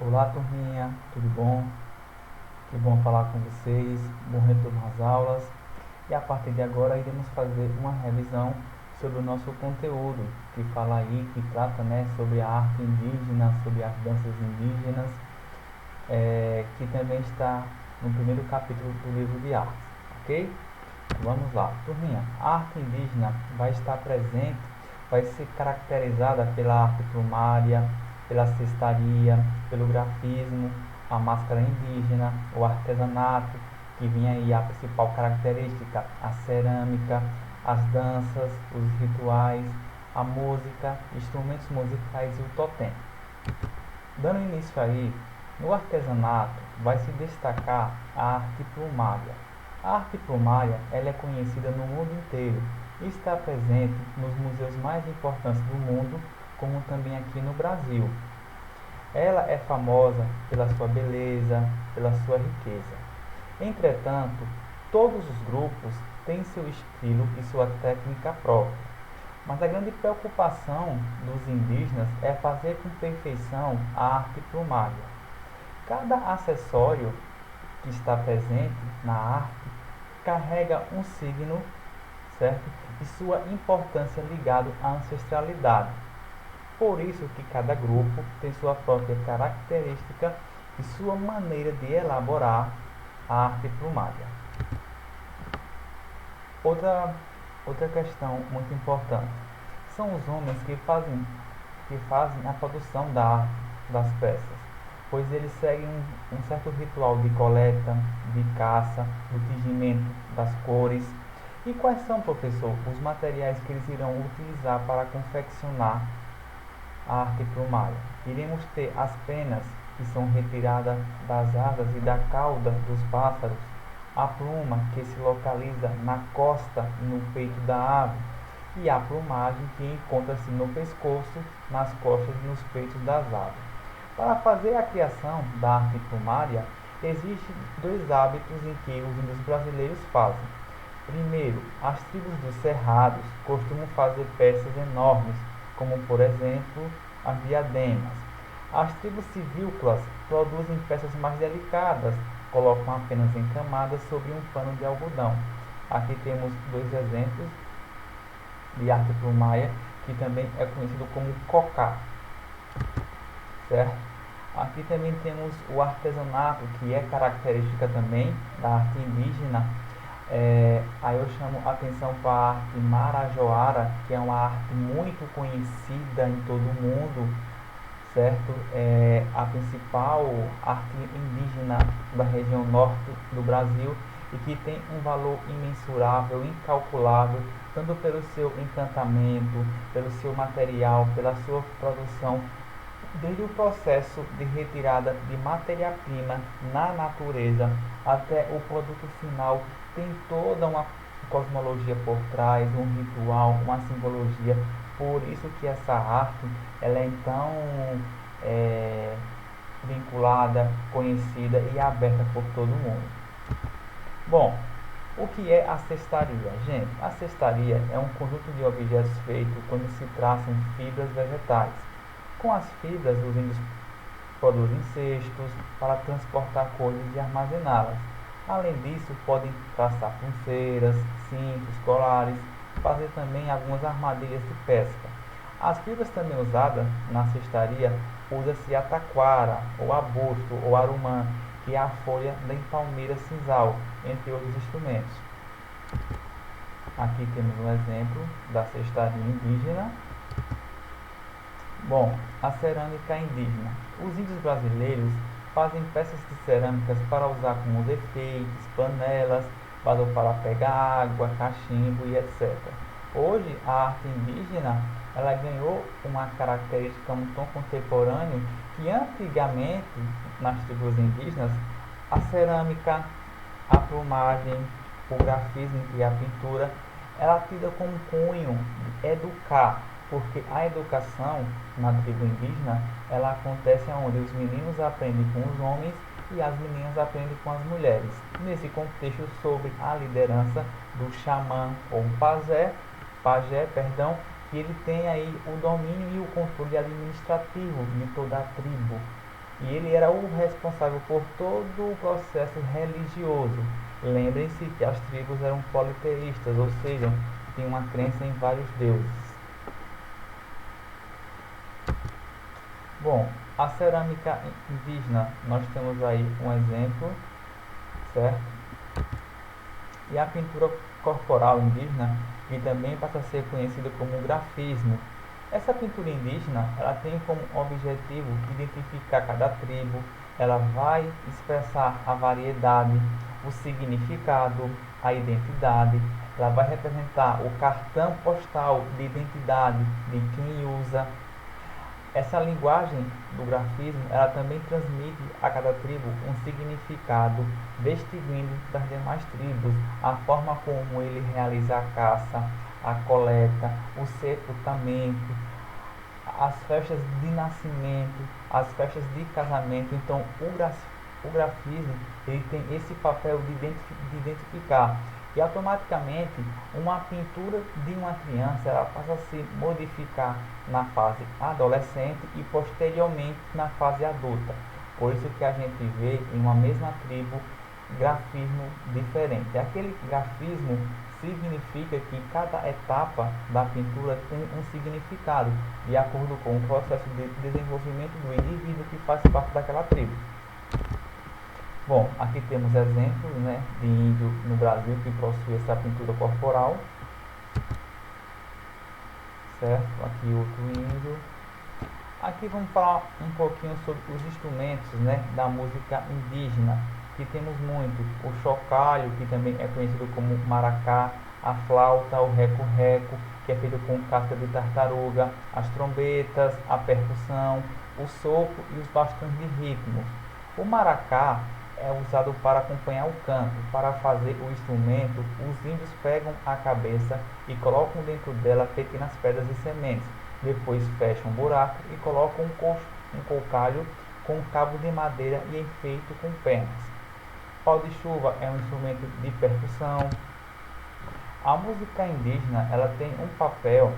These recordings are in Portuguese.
Olá, turminha, tudo bom? Que bom falar com vocês, bom retorno às aulas. E a partir de agora iremos fazer uma revisão sobre o nosso conteúdo, que fala aí, que trata, sobre a arte indígena, sobre as danças indígenas, que também está no primeiro capítulo do livro de artes, ok? Vamos lá, turminha. A arte indígena vai estar presente, vai ser caracterizada pela arte plumária, pela cestaria, pelo grafismo, a máscara indígena, o artesanato, que vem aí a principal característica, a cerâmica, as danças, os rituais, a música, instrumentos musicais e o totem. Dando início aí, no artesanato vai se destacar a arte plumária. A arte plumária ela é conhecida no mundo inteiro e está presente nos museus mais importantes do mundo, como também aqui no Brasil. Ela é famosa pela sua beleza, pela sua riqueza. Entretanto, todos os grupos têm seu estilo e sua técnica própria. Mas a grande preocupação dos indígenas é fazer com perfeição a arte plumária. Cada acessório que está presente na arte carrega um signo, certo? E sua importância ligado à ancestralidade. Por isso que cada grupo tem sua própria característica e sua maneira de elaborar a arte plumária. Outra questão muito importante são os homens que fazem a produção das peças, pois eles seguem um certo ritual de coleta, de caça, do tingimento das cores. E quais são, professor, os materiais que eles irão utilizar para confeccionar a arte plumária? Iremos ter as penas, que são retiradas das asas e da cauda dos pássaros, a pluma, que se localiza na costa e no peito da ave, e a plumagem, que encontra-se no pescoço, nas costas e nos peitos das aves. Para fazer a criação da arte plumária, existem dois hábitos em que os índios brasileiros fazem. Primeiro, as tribos dos cerrados costumam fazer peças enormes, como por exemplo as diademas. As tribos civícolas produzem peças mais delicadas, colocam apenas em camadas sobre um pano de algodão. Aqui temos dois exemplos de arte plumária, que também é conhecido como cocá, certo? Aqui também temos o artesanato, que é característica também da arte indígena. Aí eu chamo a atenção para a arte marajoara, que é uma arte muito conhecida em todo o mundo, certo? É a principal arte indígena da região norte do Brasil e que tem um valor imensurável, incalculável, tanto pelo seu encantamento, pelo seu material, pela sua produção, desde o processo de retirada de matéria-prima na natureza até o produto final, tem toda uma cosmologia por trás, um ritual, uma simbologia. Por isso que essa arte ela é então vinculada, conhecida e aberta por todo mundo. Bom, o que é a cestaria? Gente, a cestaria é um conjunto de objetos feito quando se traçam fibras vegetais. Com as fibras, os índios produzem cestos para transportar coisas e armazená-las. Além disso, podem traçar pulseiras, cintos, colares, fazer também algumas armadilhas de pesca. As fibras também usadas na cestaria usa-se a taquara, ou abusto, ou arumã, que é a folha da palmeira sisal, entre outros instrumentos. Aqui temos um exemplo da cestaria indígena. Bom, a cerâmica indígena. Os índios brasileiros fazem peças de cerâmicas para usar como enfeites, panelas, vaso para pegar água, cachimbo e etc. Hoje, a arte indígena ela ganhou uma característica, um tom contemporâneo, que antigamente, nas tribos indígenas, a cerâmica, a plumagem, o grafismo e a pintura, ela tida como cunho de educar, porque a educação na tribo indígena, ela acontece onde os meninos aprendem com os homens e as meninas aprendem com as mulheres. Nesse contexto, sobre a liderança do xamã ou pajé, que ele tem aí o domínio e o controle administrativo de toda a tribo. E ele era o responsável por todo o processo religioso. Lembrem-se que as tribos eram politeístas, ou seja, tinham uma crença em vários deuses. Bom, a cerâmica indígena, nós temos aí um exemplo, certo? E a pintura corporal indígena, que também passa a ser conhecida como grafismo. Essa pintura indígena, ela tem como objetivo identificar cada tribo, ela vai expressar a variedade, o significado, a identidade, ela vai representar o cartão postal de identidade de quem usa. Essa linguagem do grafismo, ela também transmite a cada tribo um significado distinguindo das demais tribos, a forma como ele realiza a caça, a coleta, o sepultamento, as festas de nascimento, as festas de casamento. Então, o grafismo ele tem esse papel de identificar. E automaticamente, uma pintura de uma criança ela passa a se modificar na fase adolescente e posteriormente na fase adulta. Por isso que a gente vê em uma mesma tribo grafismo diferente. Aquele grafismo significa que cada etapa da pintura tem um significado, de acordo com o processo de desenvolvimento do indivíduo que faz parte daquela tribo. Bom, aqui temos exemplos, né, de índio no Brasil que possui essa pintura corporal, certo? Aqui outro índio. Aqui vamos falar um pouquinho sobre os instrumentos, né, da música indígena, que temos muito. O chocalho, que também é conhecido como maracá, a flauta, o reco-reco, que é feito com casca de tartaruga, as trombetas, a percussão, o sopro e os bastões de ritmo. O maracá é usado para acompanhar o canto. Para fazer o instrumento, os índios pegam a cabeça e colocam dentro dela pequenas pedras e sementes. Depois fecham um buraco e colocam um cocalho com um cabo de madeira e enfeito com pernas. Pau de chuva é um instrumento de percussão. A música indígena ela tem um papel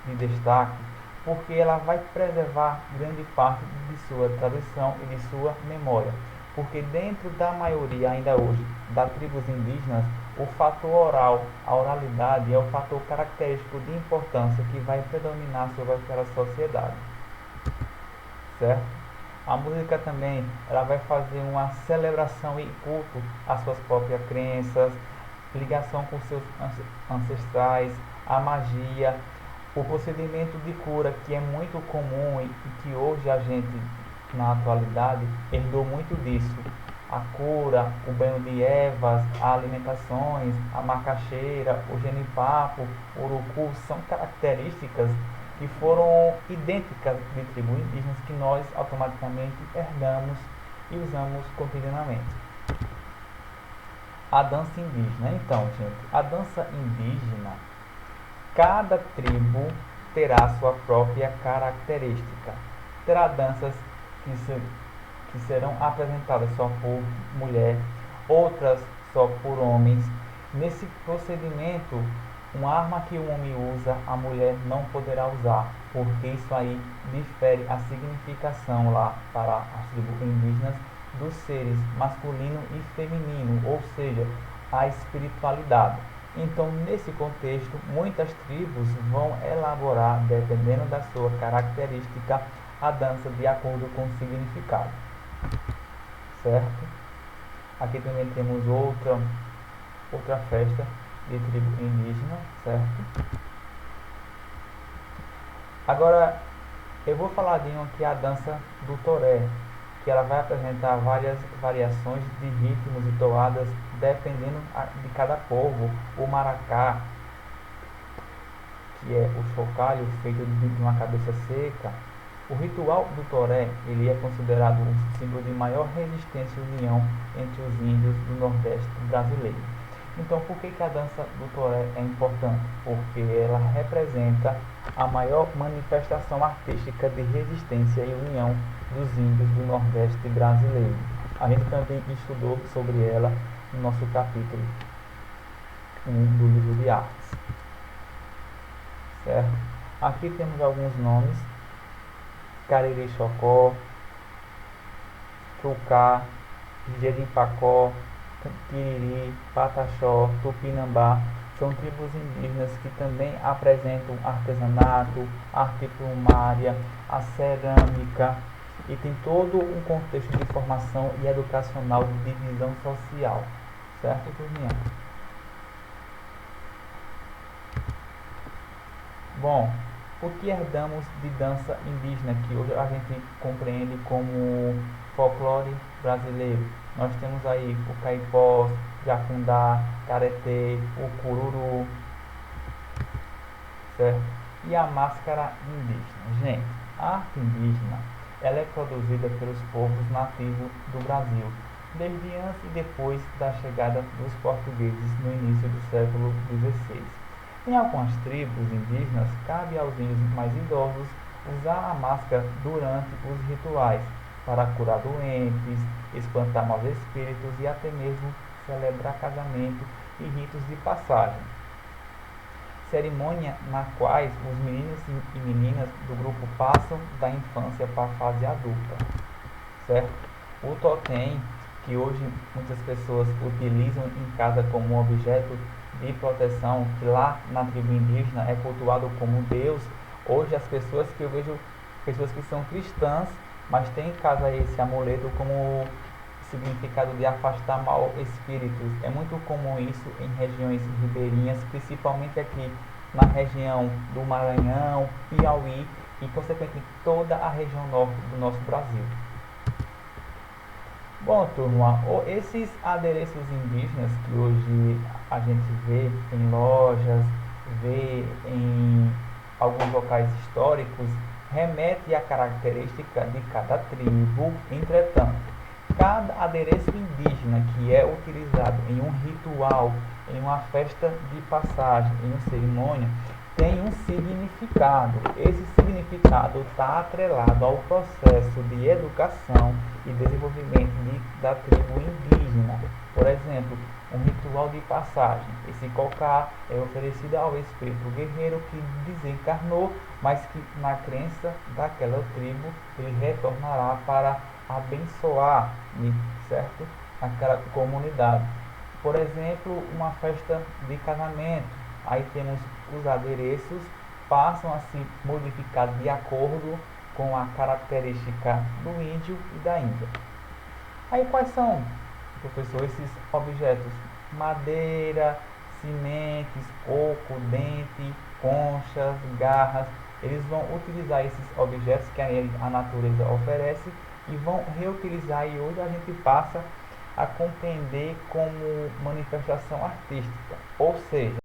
de destaque porque ela vai preservar grande parte de sua tradição e de sua memória. Porque dentro da maioria ainda hoje das tribos indígenas, o fator oral, a oralidade é o fator característico de importância que vai predominar sobre aquela sociedade, certo? A música também ela vai fazer uma celebração e culto às suas próprias crenças, ligação com seus ancestrais, a magia, o procedimento de cura que é muito comum e que hoje a gente na atualidade herdou muito disso. A cura, o banho de ervas, as alimentações, a macaxeira, o genipapo, o urucu são características que foram idênticas de tribos indígenas que nós automaticamente herdamos e usamos cotidianamente. A dança indígena. Então, gente, a dança indígena, cada tribo terá sua própria característica. Terá danças que serão apresentadas só por mulher, outras só por homens. Nesse procedimento, uma arma que o homem usa, a mulher não poderá usar, porque isso aí difere a significação lá para as tribos indígenas dos seres masculino e feminino, ou seja, a espiritualidade. Então, nesse contexto, muitas tribos vão elaborar, dependendo da sua característica, a dança de acordo com o significado, certo? Aqui também temos outra festa de tribo indígena, certo? Agora, eu vou falar de uma que é a dança do toré, que ela vai apresentar várias variações de ritmos e toadas dependendo de cada povo. O maracá, que é o chocalho feito de uma cabeça seca. O ritual do toré ele é considerado um símbolo de maior resistência e união entre os índios do Nordeste brasileiro. Então, por que a dança do toré é importante? Porque ela representa a maior manifestação artística de resistência e união dos índios do Nordeste brasileiro. A gente também estudou sobre ela no nosso capítulo 1 do livro de artes. Certo? Aqui temos alguns nomes: Cariri Chocó, Trucá, Jeripacó, Tiriri, Pataxó, Tupinambá, são tribos indígenas que também apresentam artesanato, arte plumária, a cerâmica e tem todo um contexto de formação e educacional de divisão social, certo, turminha? Bom, o que herdamos de dança indígena que hoje a gente compreende como folclore brasileiro? Nós temos aí o caipós, jacundá, caretê, o cururu, certo? E a máscara indígena. Gente, a arte indígena, ela é produzida pelos povos nativos do Brasil, desde antes e depois da chegada dos portugueses no início do século XVI. Em algumas tribos indígenas, cabe aos índios mais idosos usar a máscara durante os rituais para curar doentes, espantar maus espíritos e até mesmo celebrar casamento e ritos de passagem. Cerimônia na quais os meninos e meninas do grupo passam da infância para a fase adulta, certo? O totem, que hoje muitas pessoas utilizam em casa como um objeto de proteção, que lá na tribo indígena é cultuado como Deus, hoje as pessoas que eu vejo, pessoas que são cristãs, mas têm em casa esse amuleto como significado de afastar mal espíritos. É muito comum isso em regiões ribeirinhas, principalmente aqui na região do Maranhão, Piauí e, consequentemente, toda a região norte do nosso Brasil. Bom, turma, esses adereços indígenas que hoje a gente vê em lojas, vê em alguns locais históricos, remete à característica de cada tribo. Entretanto, cada adereço indígena que é utilizado em um ritual, em uma festa de passagem, em uma cerimônia, tem um significado. Esse significado está atrelado ao processo de educação e desenvolvimento da tribo indígena. Por exemplo, um ritual de passagem. Esse cocá é oferecido ao espírito guerreiro que desencarnou, mas que na crença daquela tribo ele retornará para abençoar, certo? Aquela comunidade. Por exemplo, uma festa de casamento. Aí temos os adereços, passam a se modificar de acordo com a característica do índio e da Índia. Aí quais são, professor, esses objetos? Madeira, sementes, coco, dente, conchas, garras. Eles vão utilizar esses objetos que a natureza oferece e vão reutilizar, e hoje a gente passa a compreender como manifestação artística, ou seja,